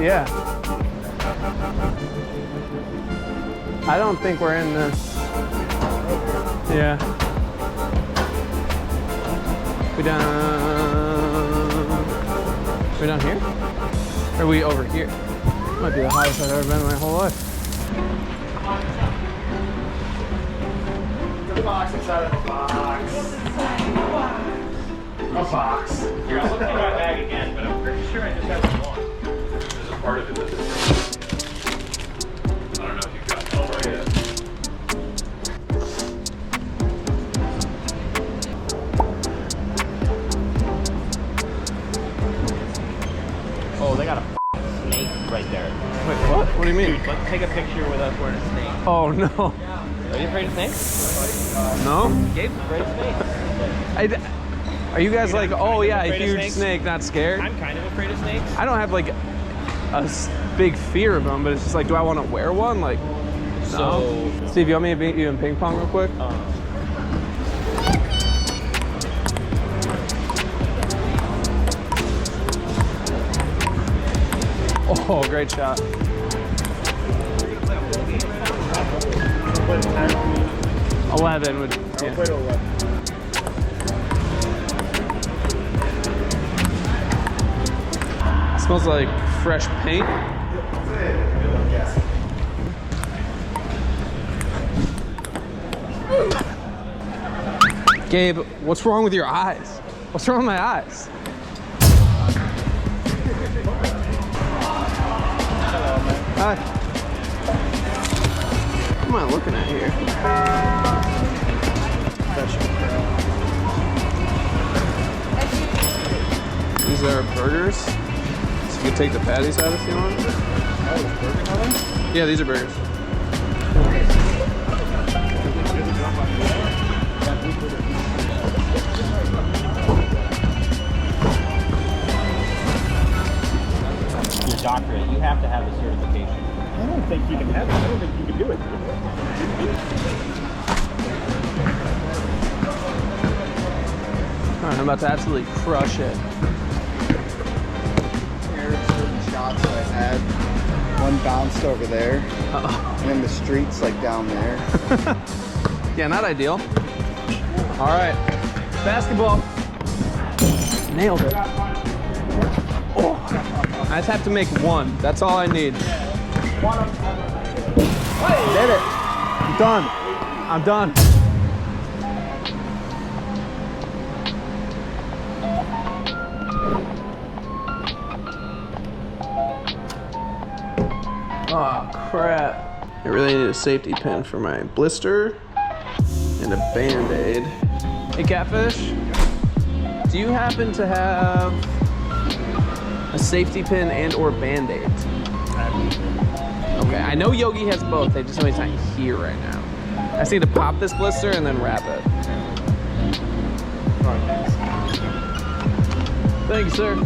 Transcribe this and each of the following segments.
Yeah. I don't think we're in this. Yeah. We down here? Or are we over here? Might be the highest I've ever been in my whole life. The box inside of a box. A box. Here, I'll look at my bag again, but I'm pretty sure I just have one. There's a part of it that's I don't know if you've got it over yet. Oh, they got a snake right there. Wait, what? What do you mean? Dude, let's take a picture with us wearing a snake. Oh no. Are you afraid of snakes? No? Gabe's afraid of snakes. Are you guys like, oh yeah, a afraid of huge snakes? snake, not scared? I'm kind of afraid of snakes. I don't have like a big fear of them, but it's just like, do I want to wear one? Like, no. So, Steve, you want me to beat you in ping pong real quick? Oh, great shot. 11 would, yeah. Smells like fresh paint. Gabe, what's wrong with your eyes? What's wrong with my eyes? Hi. What am I looking at here? These are burgers. So you can take the patties out if you want. Oh, burgers are they? Yeah, these are burgers. Your doctorate, you have to have a certification. I don't think you can have it. I don't think you can do it. All right, I'm about to absolutely crush it. Here are certain shots that I had. One bounced over there, and then the street's like down there. Yeah, not ideal. All right, basketball. Nailed it. Oh, I just have to make one. That's all I need. Did it. I'm done. I'm done. Oh, crap. I really need a safety pin for my blister and a Band-Aid. Hey, Catfish, do you happen to have a safety pin and or Band-Aid? Okay, I know Yogi has both. They just know he's not here right now. I just need to pop this blister and then wrap it. Thank you, sir.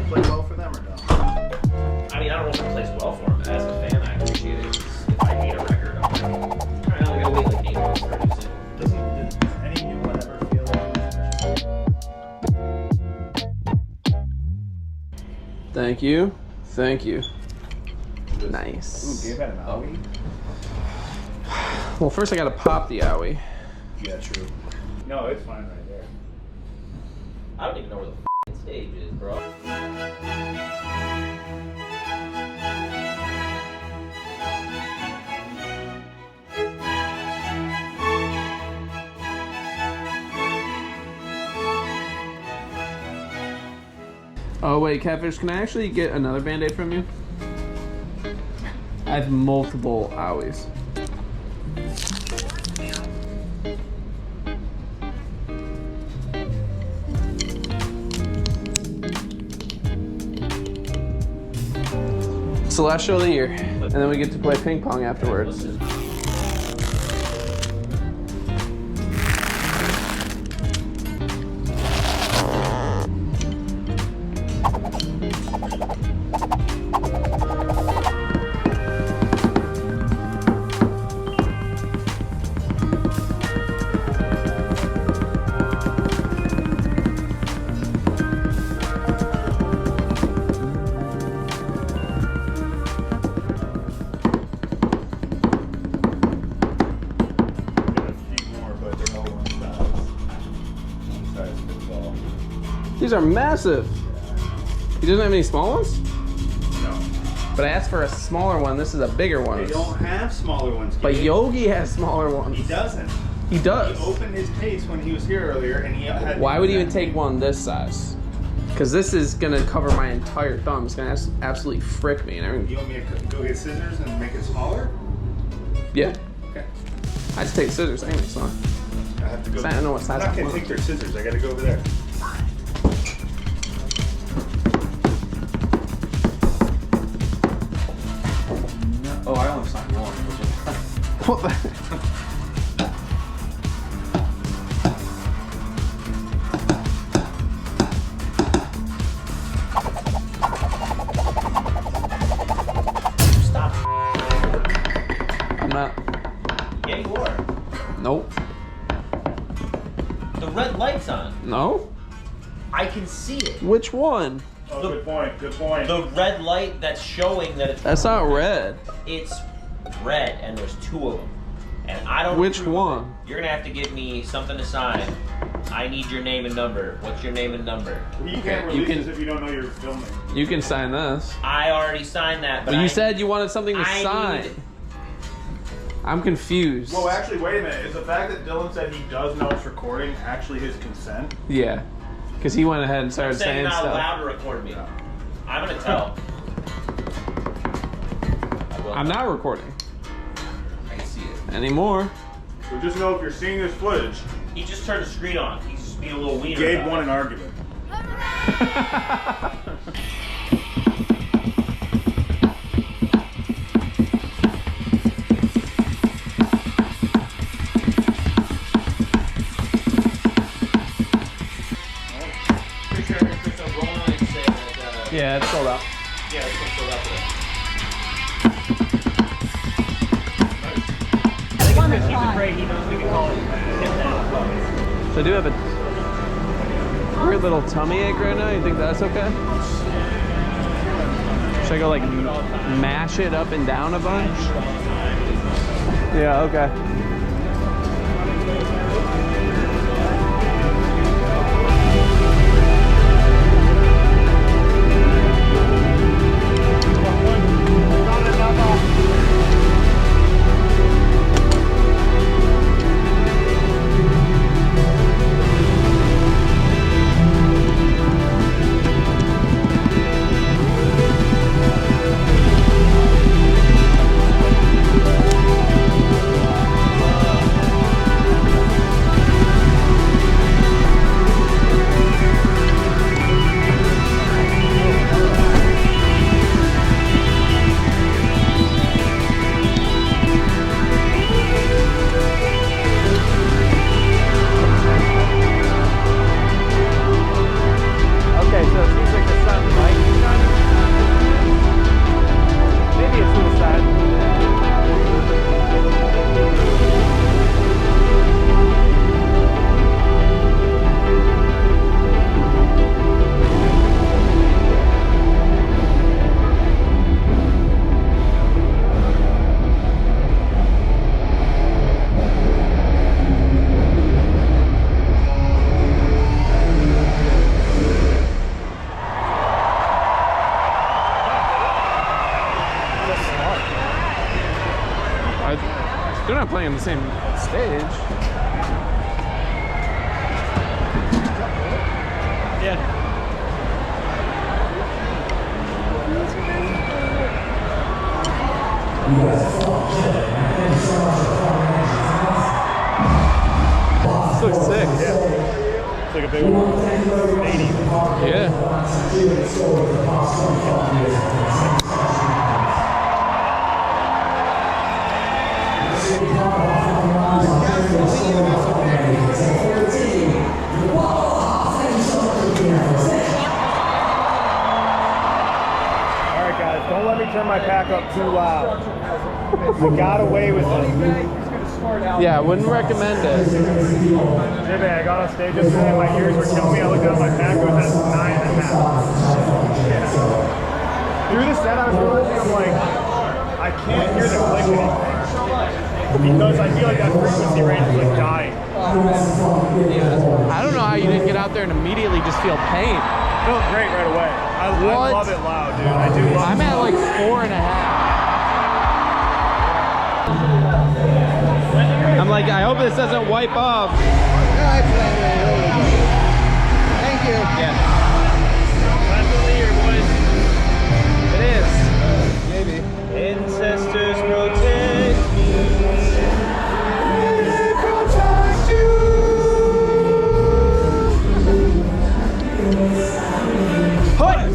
Play well for them or no? I mean, I don't know if it plays well for him. As a fan, I appreciate it. If I need a record, I'm like, all right, now we gotta wait like 8 months to produce it. Does any new one ever feel like Thank you. Thank you. Nice. Ooh, Gabe had an owie? Well, first I gotta pop the owie. Yeah, true. No, it's fine right there. I don't even know where the f***ing stage is, bro. Oh wait, Catfish, can I actually get another Band-Aid from you? I have multiple owies. It's the last show of the year, and then we get to play ping pong afterwards. These are massive. He doesn't have any small ones? No. But I asked for a smaller one. This is a bigger one. They don't have smaller ones. But Gabe. Yogi has smaller ones. He doesn't. He does. He opened his case when he was here earlier, and he had. Why would he even take one this size? Because this is gonna cover my entire thumb. It's gonna absolutely frick me and everything. You want me to go get scissors and make it smaller? Yeah. Okay. I just take scissors anyway, so. I have to go. I don't know what size I'm not I gonna want. take their scissors. I gotta go over there. Oh, I only signed one. What the? Stop. I'm not. Yeah, you are. Nope. The red light's on. No? I can see it. Which one? Oh, good point. Good point. The red light that's showing that it's That's not red. It's red, and there's two of them. And I don't. Which approve. one? You're gonna have to give me something to sign. I need your name and number. What's your name and number? You Okay, can't you release can- this if you don't know you're filming. You can sign this. I already signed that, but But you I- said you wanted something to I sign. need- I'm confused. Well, actually, wait a minute. Is the fact that Dylan said he does know it's recording actually his consent? Yeah. Because he went ahead and I'm started saying saying you're not stuff. allowed to record me. I'm gonna tell. I will. I'm not recording I can see it. anymore. So just know if you're seeing this footage, He just turned the screen on. He's just being a little wiener. Gabe about won it. an argument. Pretty sure I heard Chris O'Brien say that. Yeah, it's sold out. Yeah, it's gonna fill out today. I think it's because he's afraid he knows we can call it him that. So I do have a weird little tummy ache right now. You think that's okay? Should I go like mash it up and down a bunch? Yeah, okay. Okay, so it seems like the sun might be shining. Maybe it's to the side. They're not playing the same stage. Yeah. This looks sick. It's like a big one. 80. Yeah. Alright, guys, don't let me turn my pack up too loud. I got away with it. Yeah, I wouldn't recommend it. Jimmy, I got on stage yesterday, my ears were killing me. I looked at my pack, it was at 9.5. Yeah. Through the set, I was realizing, I'm like, I can't hear the click anymore. Because I feel like that frequency range is like dying. I don't know how you didn't get out there there and immediately just feel pain. Felt great right away. I love it loud, dude. I do love I'm it at loud. like 4.5. I'm like, I hope this doesn't wipe off. Thank you. Yeah, Last of the year, boys. it is. Maybe. Ancestors protect me. Hut!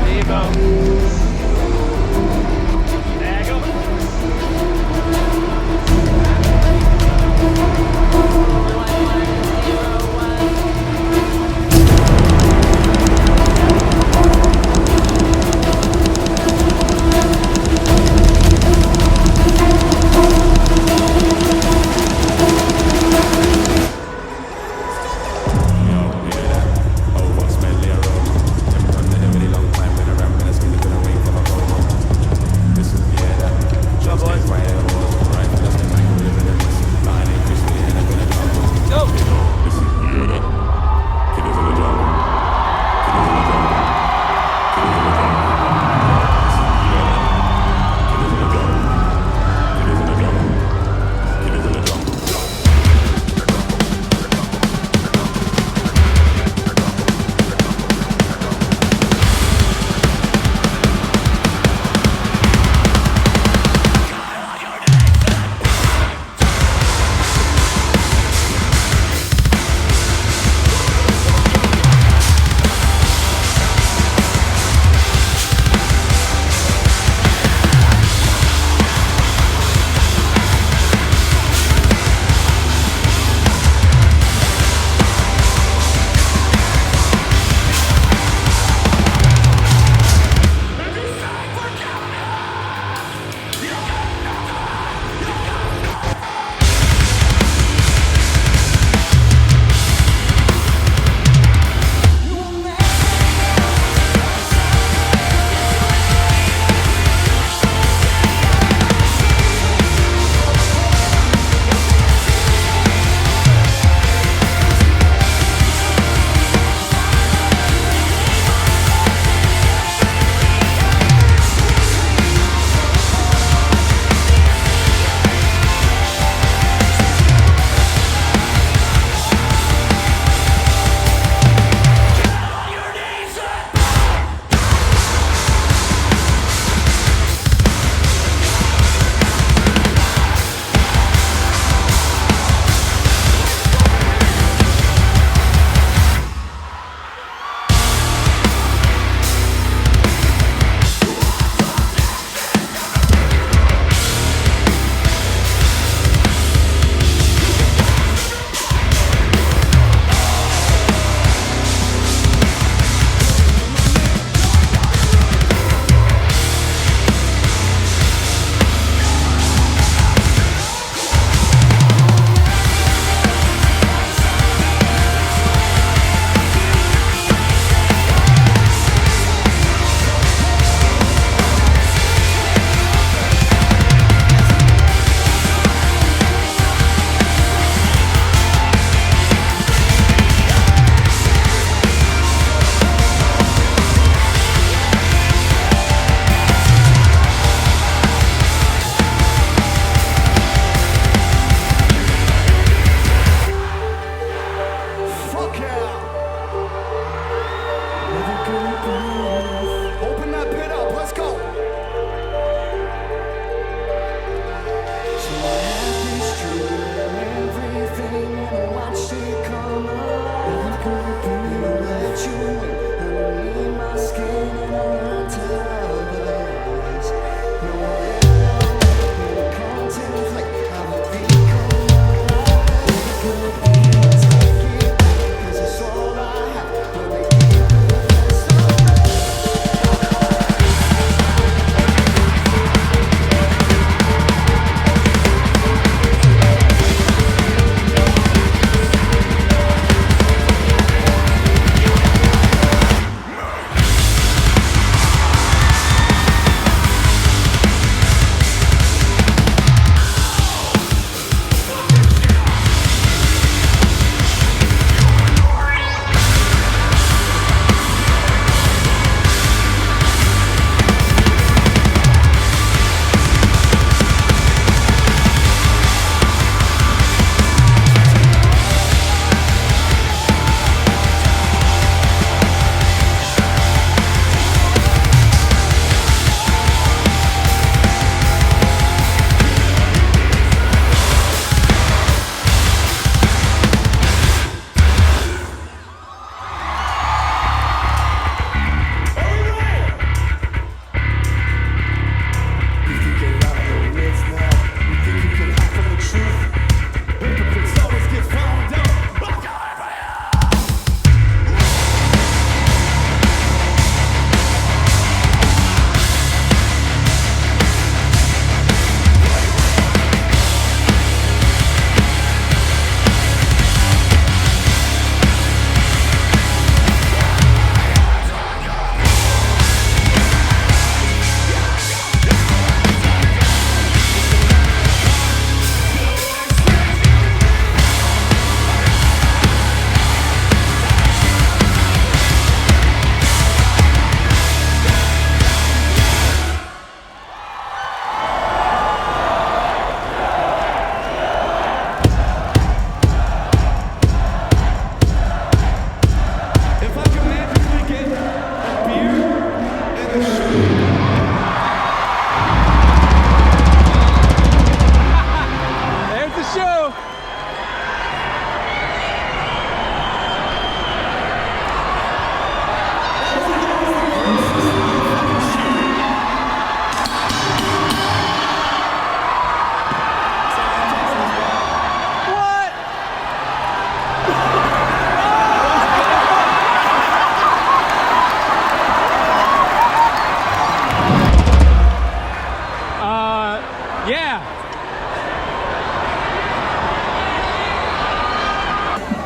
There you go. There you go.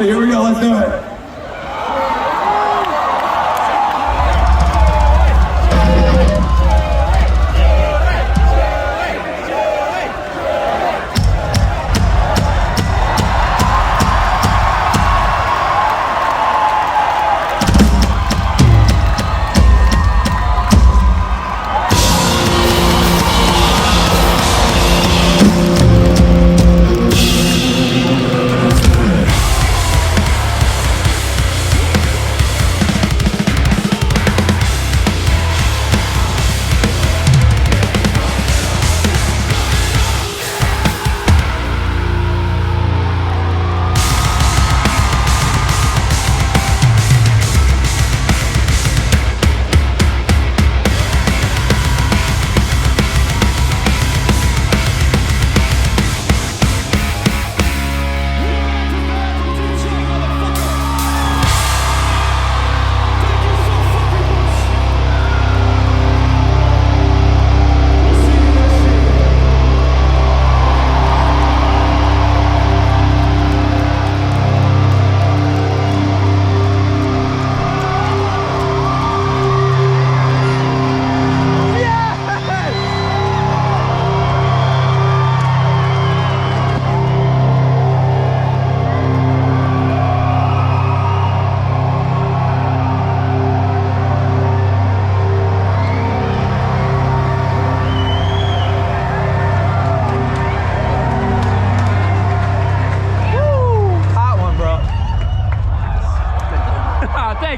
Here we go, let's do it.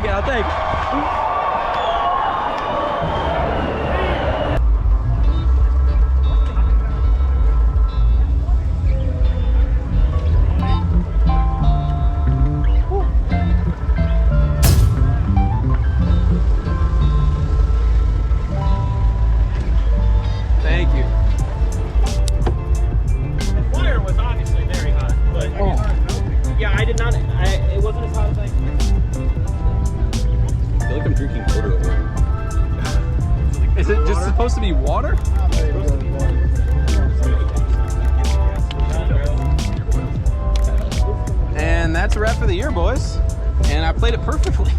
I'll take it. Thank you. The fire was obviously very hot, but yeah, I did not. It wasn't as hot as I expected. I feel like I'm drinking water over. Is it just supposed to be water? And that's a wrap for the year, boys. And I played it perfectly.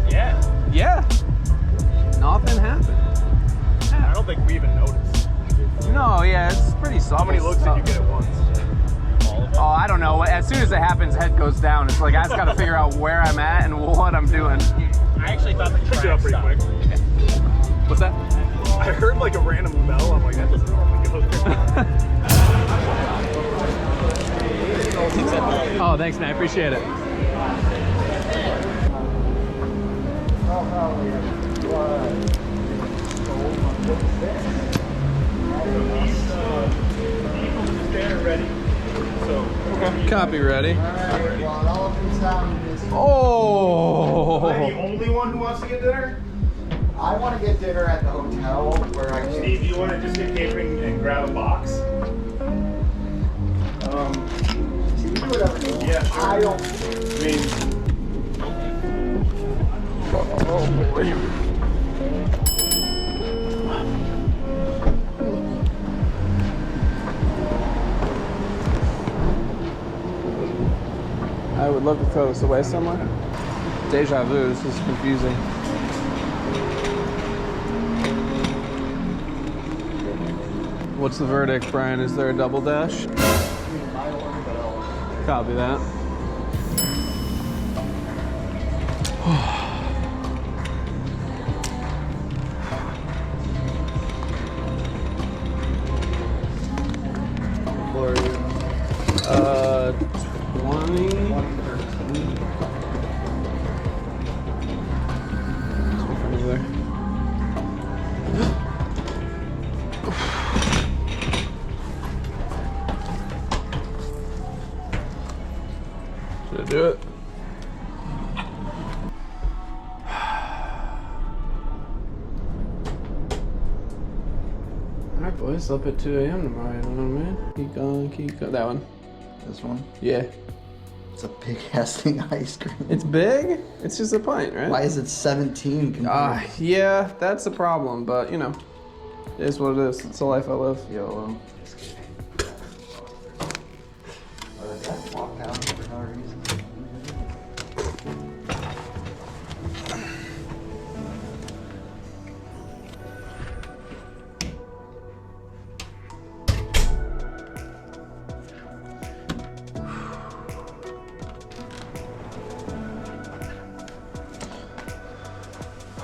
Yeah. Yeah. Nothing happened. I don't think we even noticed. No, yeah, it's pretty soft. How many looks did you get at once? Oh, I don't know. As soon as it happens, head goes down. It's like I just got to figure out where I'm at and what I'm doing. I actually thought the Picked it up track pretty stopped. quick. What's that? I heard like a random bell. I'm like, that doesn't normally go there. Oh, thanks, man. I appreciate it. Copy ready. Oh! Am I the only one who wants to get dinner? I want to get dinner at the hotel where I can. Steve, do you want to just get catering and grab a box? You do whatever you want. Yeah, sure. I don't. I mean, I would love to throw this away somewhere. Deja vu, this is confusing. What's the verdict, Brian? Is there a double dash? Copy that. For you. 20. 113. There. Should I do it? Alright, boys, up at 2 a.m. tomorrow, you know what I mean? Keep going, keep going. That one. This one? Yeah. It's a big ass thing of ice cream. It's big? It's just a pint, right? Why is it 17 compared? Yeah, that's the problem, but you know, it is what it is. It's the life I live. YOLO. What is that? Walk down.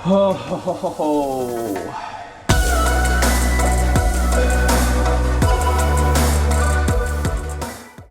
Oh.